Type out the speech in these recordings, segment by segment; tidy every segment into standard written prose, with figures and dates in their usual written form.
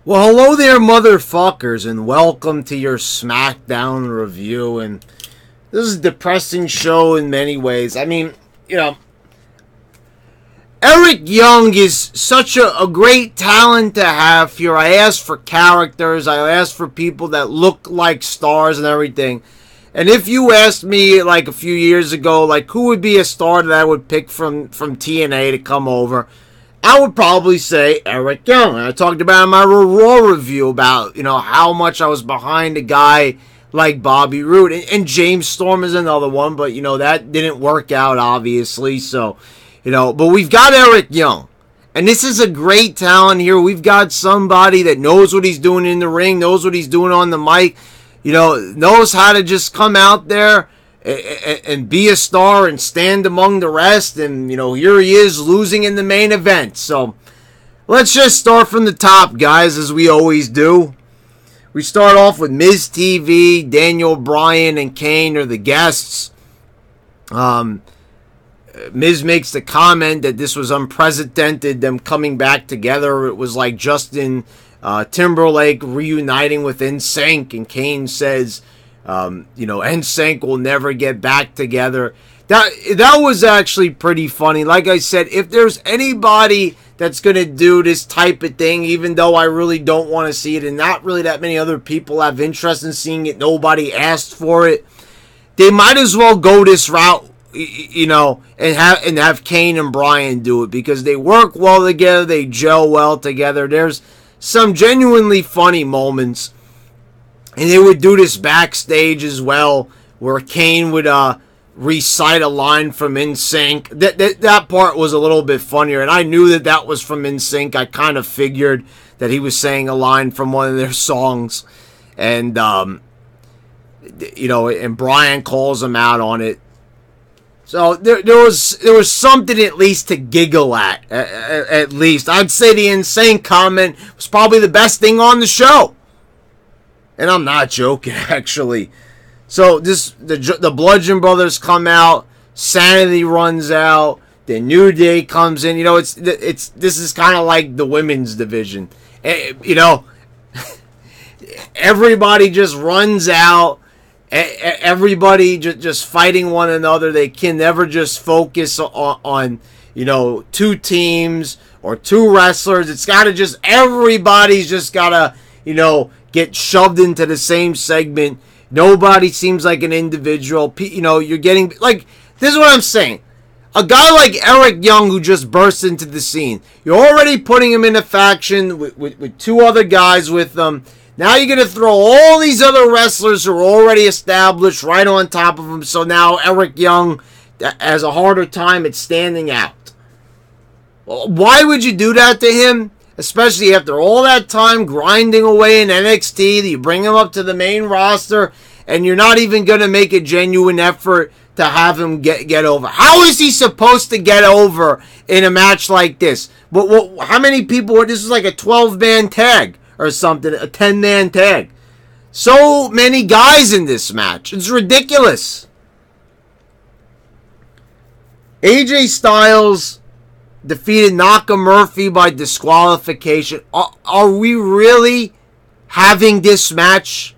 Well, hello there, motherfuckers, and welcome to your Smackdown review. And this is a depressing show in many ways. I mean, Eric Young is such a great talent to have here. I asked for characters. I asked for people that look like stars and everything. And if you asked me, like, a few years ago, like, who would be a star that I would pick from TNA to come over, I would probably say Eric Young. I talked about in my Raw review about, how much I was behind a guy like Bobby Roode. And James Storm is another one, but, that didn't work out, obviously. So, but we've got Eric Young. And this is a great talent here. We've got somebody that knows what he's doing in the ring, knows what he's doing on the mic, knows how to just come out there and be a star and stand among the rest. And, here he is losing in the main event. So let's just start from the top, guys, as we always do. We start off with Miz TV, Daniel Bryan, and Kane are the guests. Miz makes the comment that this was unprecedented, them coming back together. It was like Justin Timberlake reuniting with NSYNC, and Kane says, NSYNC will never get back together. That was actually pretty funny. Like I said, if there's anybody that's going to do this type of thing, even though I really don't want to see it, and not really that many other people have interest in seeing it, nobody asked for it, they might as well go this route, and have Kane and Bryan do it, because they work well together, they gel well together. There's some genuinely funny moments. And they would do this backstage as well, where Kane would recite a line from NSYNC. That part was a little bit funnier, and I knew that was from NSYNC. I kind of figured that he was saying a line from one of their songs, and and Bryan calls him out on it. So there was something at least to giggle at. At least I'd say the NSYNC comment was probably the best thing on the show. And I'm not joking, actually. So the Bludgeon Brothers come out, Sanity runs out, the New Day comes in. This is kind of like the women's division. Everybody just runs out. Everybody just fighting one another. They can never just focus on two teams or two wrestlers. It's got to just, everybody's just got to, get shoved into the same segment. Nobody seems like an individual. You're getting, like, this is what I'm saying. A guy like Eric Young, who just bursts into the scene, you're already putting him in a faction with two other guys with them. Now you're going to throw all these other wrestlers who are already established right on top of him. So now Eric Young has a harder time at standing out. Why would you do that to him? Especially after all that time grinding away in NXT, you bring him up to the main roster, and you're not even going to make a genuine effort to have him get over. How is he supposed to get over in a match like this? How many people were? This is like a 12-man tag or something, a 10-man tag. So many guys in this match. It's ridiculous. AJ Styles defeated Nakamura by disqualification. Are we really having this match?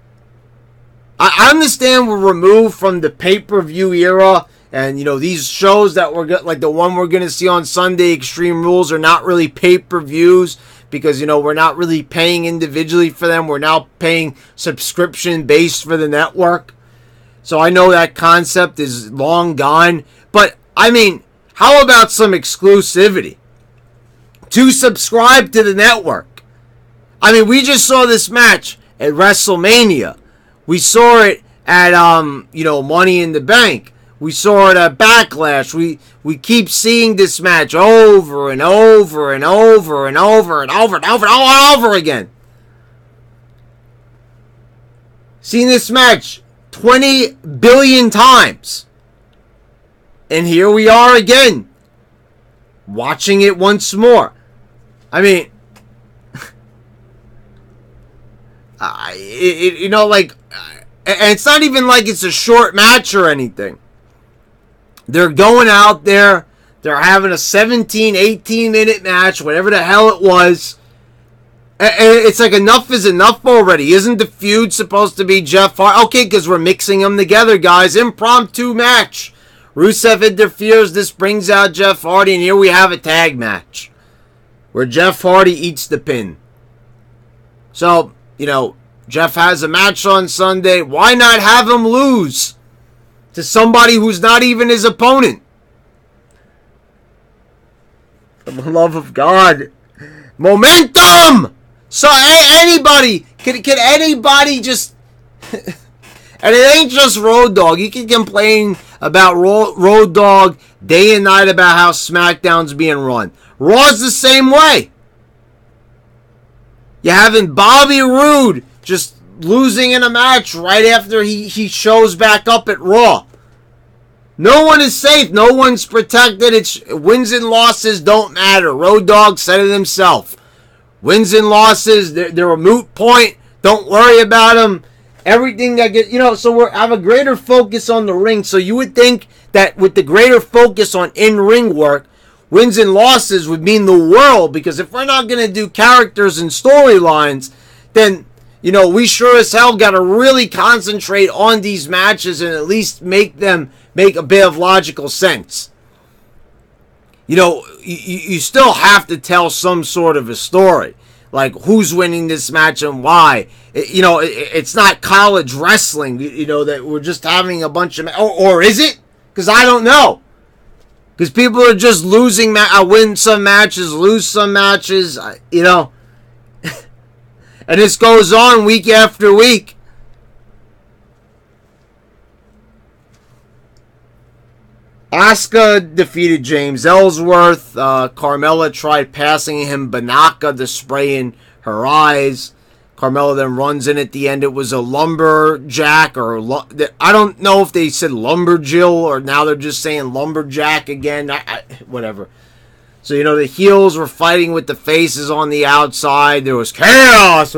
I understand we're removed from the pay-per-view era, and these shows that we're like the one we're gonna see on Sunday, Extreme Rules, are not really pay-per-views because we're not really paying individually for them. We're now paying subscription-based for the network. So I know that concept is long gone, but I mean, how about some exclusivity? To subscribe to the network. I mean, we just saw this match at WrestleMania. We saw it at Money in the Bank. We saw it at Backlash. We keep seeing this match over and over and over and over and over and over and over again. Seen this match 20 billion times. And here we are again, watching it once more. I mean, and it's not even like it's a short match or anything. They're going out there, they're having a 17, 18-minute match, whatever the hell it was, And it's like enough is enough already. Isn't the feud supposed to be Jeff Hardy? Okay, because we're mixing them together, guys. Impromptu match. Rusev interferes. This brings out Jeff Hardy, and here we have a tag match where Jeff Hardy eats the pin. So, you know, Jeff has a match on Sunday. Why not have him lose to somebody who's not even his opponent? For the love of God. Momentum! So anybody, can anybody just... And it ain't just Road Dogg. You can complain about Road Dogg day and night about how SmackDown's being run. Raw's the same way. You're having Bobby Roode just losing in a match right after he shows back up at Raw. No one is safe. No one's protected. It's wins and losses don't matter. Road Dogg said it himself. Wins and losses, they're a moot point. Don't worry about them. Everything that gets, you know, so we have a greater focus on the ring. So you would think that with the greater focus on in-ring work, wins and losses would mean the world. Because if we're not going to do characters and storylines, then, you know, we sure as hell got to really concentrate on these matches and at least make them make a bit of logical sense. You know, you still have to tell some sort of a story. Like, who's winning this match and why. You know, it's not college wrestling, you know, that we're just having a bunch of... Or is it? Because I don't know. Because people are just losing... win some matches, lose some matches, you know. And this goes on week after week. Asuka defeated James Ellsworth. Carmella tried passing him Banaka to spray in her eyes. Carmella then runs in at the end. It was a lumberjack, or I don't know if they said lumberjill or now they're just saying lumberjack again. Whatever. So, you know, the heels were fighting with the faces on the outside. There was chaos.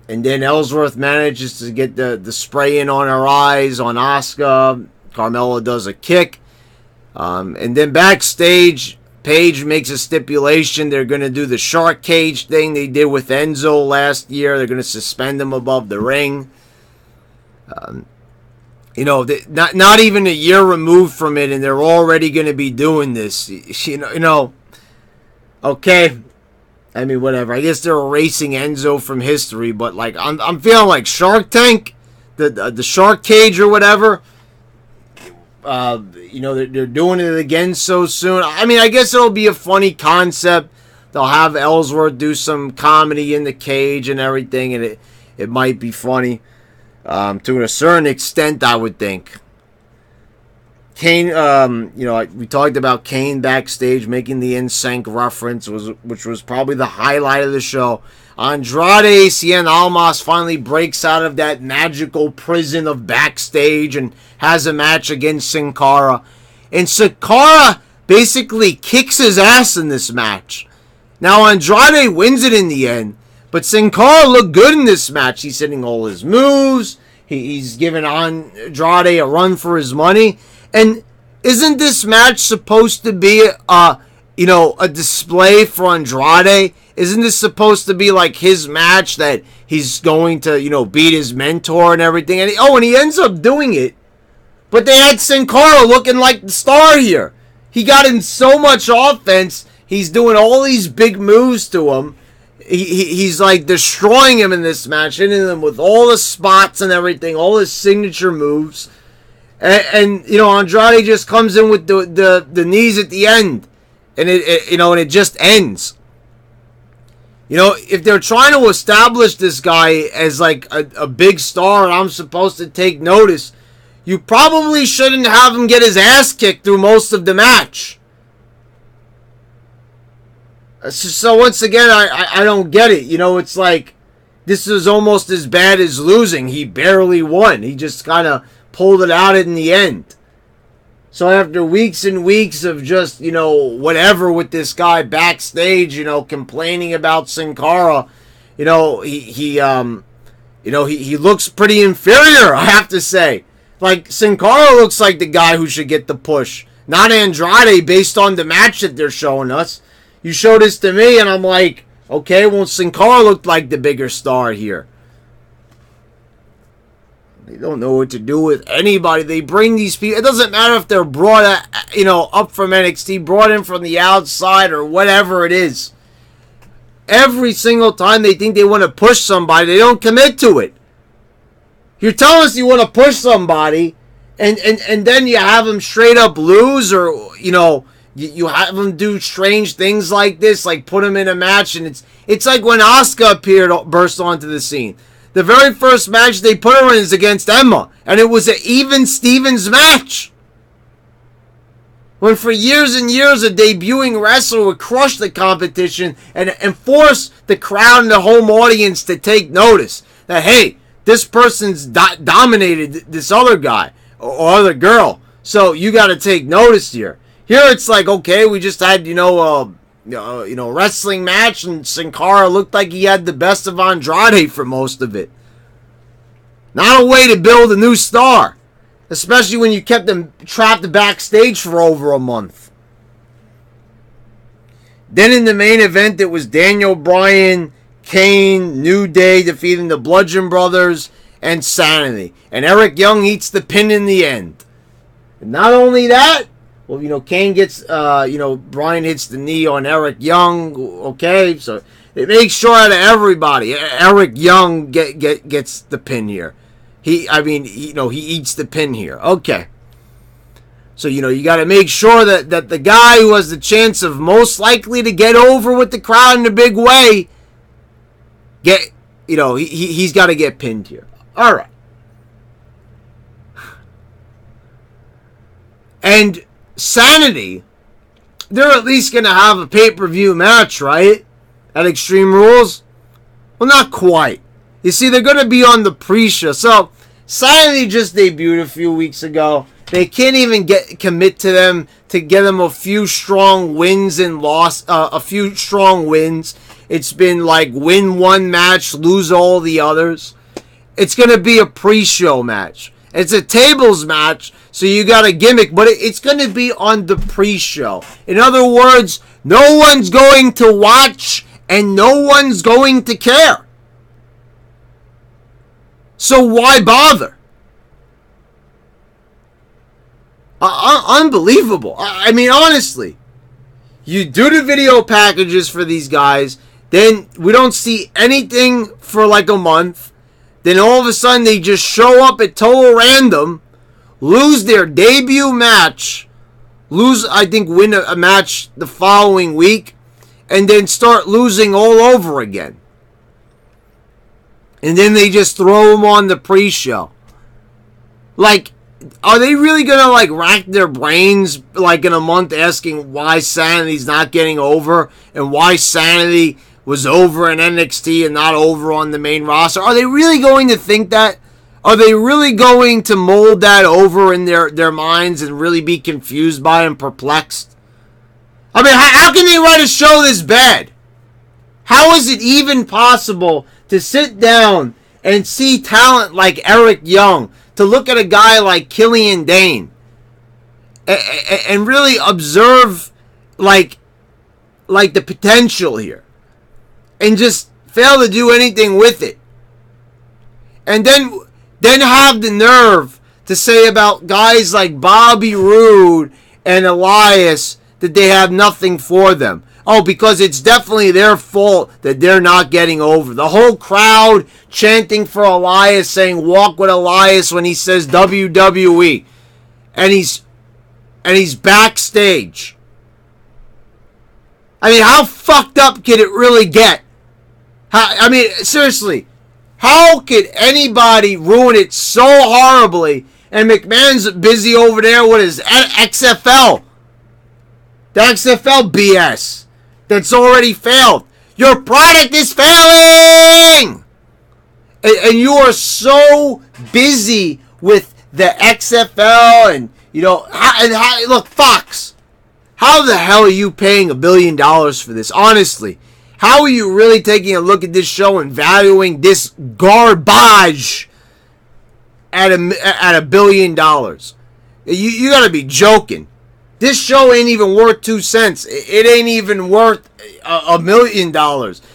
And then Ellsworth manages to get the spray in on her eyes on Asuka. Carmella does a kick. And then backstage, Paige makes a stipulation. They're going to do the shark cage thing they did with Enzo last year. They're going to suspend him above the ring. You know, not even a year removed from it, and they're already going to be doing this. You know, okay. I mean, whatever. I guess they're erasing Enzo from history, but like I'm feeling like Shark Tank, the Shark Cage or whatever. You know, they're doing it again so soon. I mean, I guess it'll be a funny concept. They'll have Ellsworth do some comedy in the cage and everything, and it might be funny to a certain extent, I would think. Kane, you know, we talked about Kane backstage making the NSYNC reference, which was probably the highlight of the show. Andrade Cien Almas finally breaks out of that magical prison of backstage and has a match against Sin Cara. And Sin Cara basically kicks his ass in this match. Now, Andrade wins it in the end, but Sin Cara looked good in this match. He's hitting all his moves. He's giving Andrade a run for his money. And isn't this match supposed to be, you know, a display for Andrade? Isn't this supposed to be like his match that he's going to, you know, beat his mentor and everything? And he ends up doing it. But they had Sin Cara looking like the star here. He got in so much offense. He's doing all these big moves to him. He's like destroying him in this match, hitting him with all the spots and everything, all his signature moves. And you know, Andrade just comes in with the knees at the end, and it just ends. You know, if they're trying to establish this guy as like a big star, and I'm supposed to take notice, you probably shouldn't have him get his ass kicked through most of the match. So once again, I don't get it. You know, it's like this is almost as bad as losing. He barely won. He just kind of pulled it out in the end. So after weeks and weeks of just, you know, whatever with this guy backstage, you know, complaining about Sin Cara, you know, he looks pretty inferior, I have to say. Like, Sin Cara looks like the guy who should get the push, not Andrade, based on the match that they're showing us. You show this to me, and I'm like, okay, well, Sin Cara looked like the bigger star here. They don't know what to do with anybody. They bring these people. It doesn't matter if they're brought, up from NXT, brought in from the outside, or whatever it is. Every single time they think they want to push somebody, they don't commit to it. You're telling us you want to push somebody, and then you have them straight up lose, or, you have them do strange things like this, like put them in a match, and it's like when Asuka burst onto the scene. The very first match they put her in is against Emma, and it was an even Stevens match. When for years and years a debuting wrestler would crush the competition and force the crowd and the home audience to take notice that, hey, this person's dominated this other guy or other girl, so you got to take notice here. Here it's like, okay, we just had, wrestling match, and Sin Cara looked like he had the best of Andrade for most of it. Not a way to build a new star, especially when you kept them trapped backstage for over a month. Then in the main event, it was Daniel Bryan, Kane, New Day defeating the Bludgeon Brothers and Sanity. And Eric Young eats the pin in the end. And not only that, well, Kane gets, Bryan hits the knee on Eric Young. Okay, so it makes sure out of everybody, Eric Young gets the pin here. He eats the pin here. Okay. So, you got to make sure that the guy who has the chance of most likely to get over with the crowd in a big way, he's got to get pinned here. All right. And Sanity, they're at least going to have a pay-per-view match, right? At Extreme Rules? Well, not quite. You see, they're going to be on the pre-show. So, Sanity just debuted a few weeks ago. They can't even commit to them to get them a few strong wins and a few strong wins. It's been like win one match, lose all the others. It's going to be a pre-show match. It's a tables match, so you got a gimmick, but it's going to be on the pre-show. In other words, no one's going to watch and no one's going to care. So why bother? Unbelievable. I mean, honestly. You do the video packages for these guys, then we don't see anything for like a month. Then all of a sudden they just show up at total random, lose their debut match, win a match the following week, and then start losing all over again. And then they just throw them on the pre-show. Like, are they really going to rack their brains in a month asking why Sanity's not getting over and why Sanity was over in NXT and not over on the main roster? Are they really going to think that? Are they really going to mold that over in their minds and really be confused by and perplexed? I mean, how can they write a show this bad? How is it even possible to sit down and see talent like Eric Young, to look at a guy like Killian Dane, and really observe the potential here, and just fail to do anything with it? And then have the nerve to say about guys like Bobby Roode and Elias that they have nothing for them. Oh, because it's definitely their fault that they're not getting over. The whole crowd chanting for Elias, saying walk with Elias when he says WWE. And he's backstage. I mean, how fucked up can it really get? Seriously, how could anybody ruin it so horribly? And McMahon's busy over there with his XFL. The XFL BS that's already failed. Your product is failing! And you are so busy with the XFL and, look, Fox, how the hell are you paying $1 billion for this? Honestly, how are you really taking a look at this show and valuing this garbage at $1 billion? You gotta be joking. This show ain't even worth 2 cents. It ain't even worth $1 million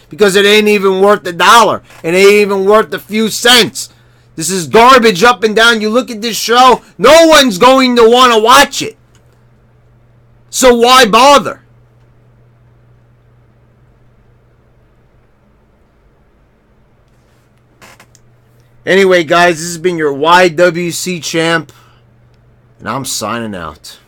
because it ain't even worth $1. It ain't even worth a few cents. This is garbage up and down. You look at this show, no one's going to want to watch it. So why bother? Anyway, guys, this has been your YWC champ, and I'm signing out.